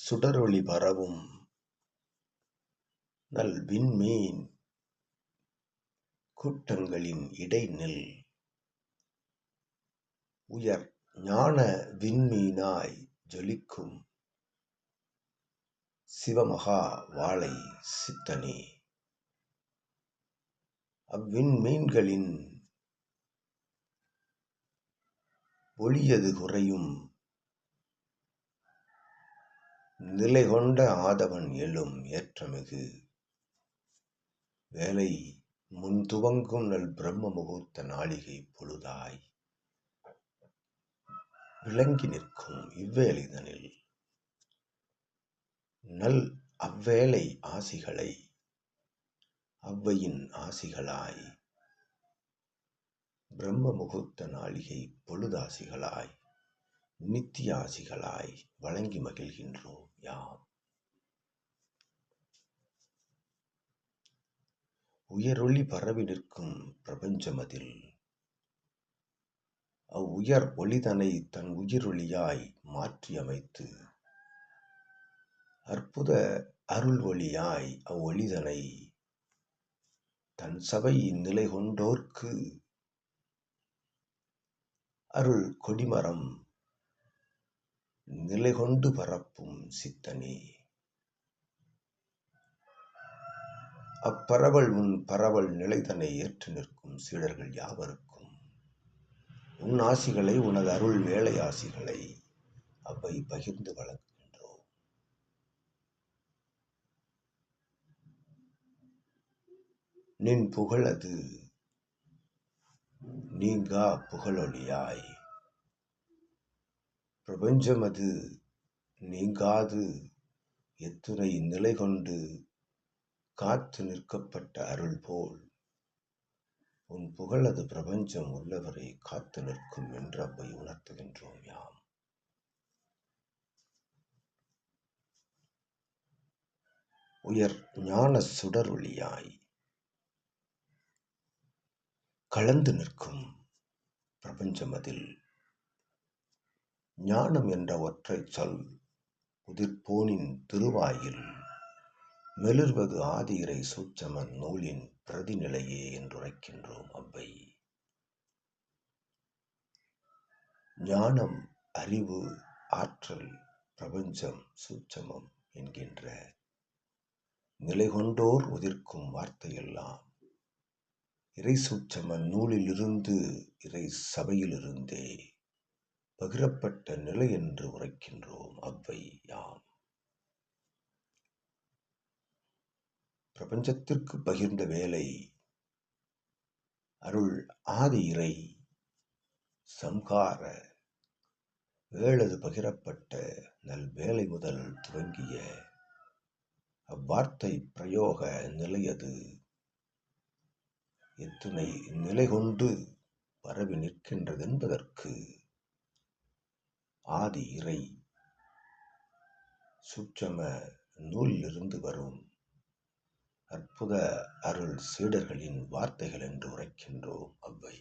சுடரொளி பரவும் நல் விண்மீன் கூட்டங்களின் இடைநில் உயர் ஞான விண்மீனாய் ஜொலிக்கும் சிவமகா வாளை சித்தனே. அவ்விண்மீன்களின் ஒளியது குறையும் நிலைகொண்ட ஆதவன் எழும் ஏற்றமிகு வேலை முன் துவங்கும் நல் பிரம்ம முகூர்த்த நாளிகை பொழுதாய் விளங்கி நிற்கும் இவ்வேளைதனில் நல் அவ்வேளை ஆசிகளை அவ்வையின் ஆசிகளாய் பிரம்ம முகூர்த்த நாளிகை பொழுதாசிகளாய் நித்திய ஆசிகளாய் வழங்கி மகிழ்கின்றோம் யாம். உயரொளி பரவி நிற்கும் பிரபஞ்சமதில் அவ்வுயர் ஒளிதனை தன் உயிரொளியாய் மாற்றியமைத்து அற்புத அருள் ஒளியாய் அவ்வொளிதனை தன் சபை நிலை கொண்டோர்க்கு அருள் கொடிமரம் நிலை கொண்டு பரப்பும் சித்தனே. அப்பரவல் உன் பரவல் நிலைதனை ஏற்று நிற்கும் சீடர்கள் யாவருக்கும் உன் ஆசிகளை உனது அருள் வேலை ஆசிகளை அவை பகிர்ந்து வழங்குகின்றோம். நின் புகழது நீங்கா புகழொளியாய் பிரபஞ்சமது நீங்காது எத்துணை நிலை கொண்டு காத்து நிற்கப்பட்ட அருள் போல் உன் புகழது பிரபஞ்சம் உள்ளவரை காத்து நிற்கும் என்று அவை உணர்த்துகின்றோம் யாம். உயர் ஞான சுடர் ஒளியாய் கலந்து நிற்கும் பிரபஞ்சமதில் ஞானம் என்ற ஒற்றை சொல் உதிர்ப்போனின் திருவாயில் மெளிர்வது ஆதி இறை சூட்சம நூலின் பிரதிநிலையே என்றுரைக்கின்றோம் அவ்வை. ஞானம் அறிவு ஆற்றல் பிரபஞ்சம் சூட்சமம் என்கின்ற நிலை கொண்டோர் உதிர்க்கும் வார்த்தையெல்லாம் இறை சூட்சம நூலிலிருந்து இறை சபையிலிருந்தே பகிரப்பட்ட நிலை என்று உரைக்கின்றோம் அவ்வை யாம். பிரபஞ்சத்திற்கு பகிர்ந்த வேலை அருள் ஆதி இறை சம்கார வேளது பகிரப்பட்ட நல் வேலை முதல் துவங்கிய அவ்வார்த்தை பிரயோக நிலையது எத்துணை நிலை கொண்டு பரவி நிற்கின்றதென்பதற்கு ஆதி இறை சூட்சம நூலிலிருந்து வரும் அற்புத அருள் சீடர்களின் வார்த்தைகள் என்று உரைக்கின்றோம் அவ்வை.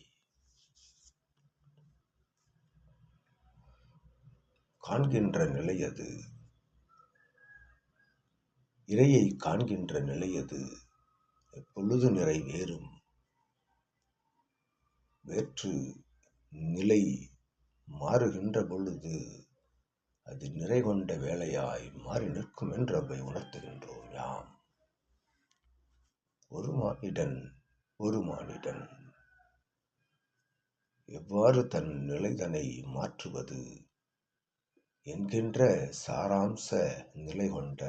காண்கின்ற நிலையது இறையை காண்கின்ற நிலையது எப்பொழுது நிறைவேறும் வேற்று நிலை மாறுகின்ற பொழுது அது நிறை கொண்ட வேலையாய் மாறி நிற்கும் என்று அவை உணர்த்துகின்றோம் யாம். ஒரு மானிடன் எவ்வாறு தன் நிலைதனை மாற்றுவது என்கின்ற சாராம்ச நிலை கொண்ட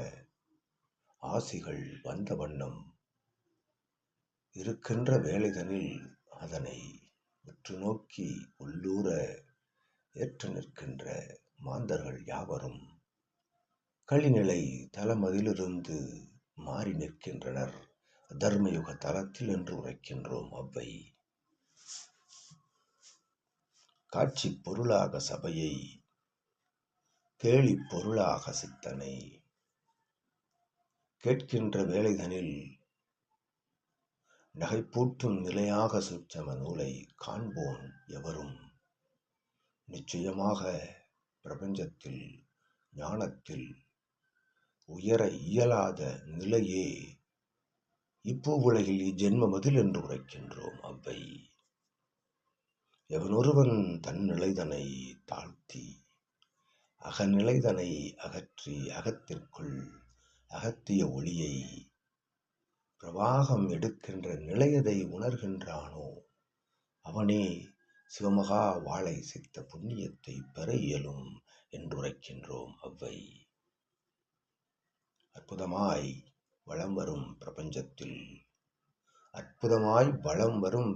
ஆசிகள் வந்த வண்ணம் இருக்கின்ற வேலைதனில் அதனை உற்று நோக்கி உள்ளூர ஏற்று நிற்கின்ற மாந்தர்கள் யாவரும் களிநிலை தலமதிலிருந்து மாறி நிற்கின்றனர் தர்மயுக தலத்தில் என்று உரைக்கின்றோம் அவ்வை. காட்சி பொருளாக சபையை கேலி பொருளாக சித்தனை கேட்கின்ற வேலைதனில் நகைப்பூட்டும் நிலையாக சூட்சம நூலை காண்போன் எவரும் நிச்சயமாக பிரபஞ்சத்தில் ஞானத்தில் உயர இயலாத நிலையே இப்பூவுலகில் இஜென்மமதில் என்று உரைக்கின்றோம். அவ்வை எவனொருவன் தன் நிலைதனை தாழ்த்தி அகநிலைதனை அகற்றி அகத்திற்குள் அகத்திய ஒளியை பிரவாகம் எடுக்கின்ற நிலையதை உணர்கின்றானோ அவனே சிவமகா வாழை சித்த புண்ணியத்தை பெற இயலும் என்றுரைக்கின்றோம். அவ்வை அற்புதமாய் வளம் வரும்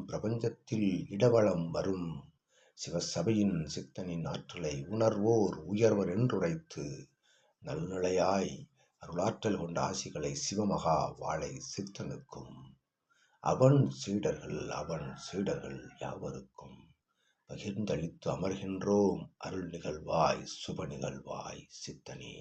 பிரபஞ்சத்தில் இடவளம் வரும் சிவசபையின் சித்தனின் ஆற்றலை உணர்வோர் உயர்வர் என்றுரைத்து நல்நிலையாய் அருளாற்றல் கொண்ட ஆசிகளை சிவமகா வாழை சித்தனுக்கும் அவன் சீடர்கள் யாவருக்கும் பகிர்ந்தளித்து அமர்கின்றோம். அருள் நிகழ்வாய் சுப நிகழ்வாய் சித்தனே.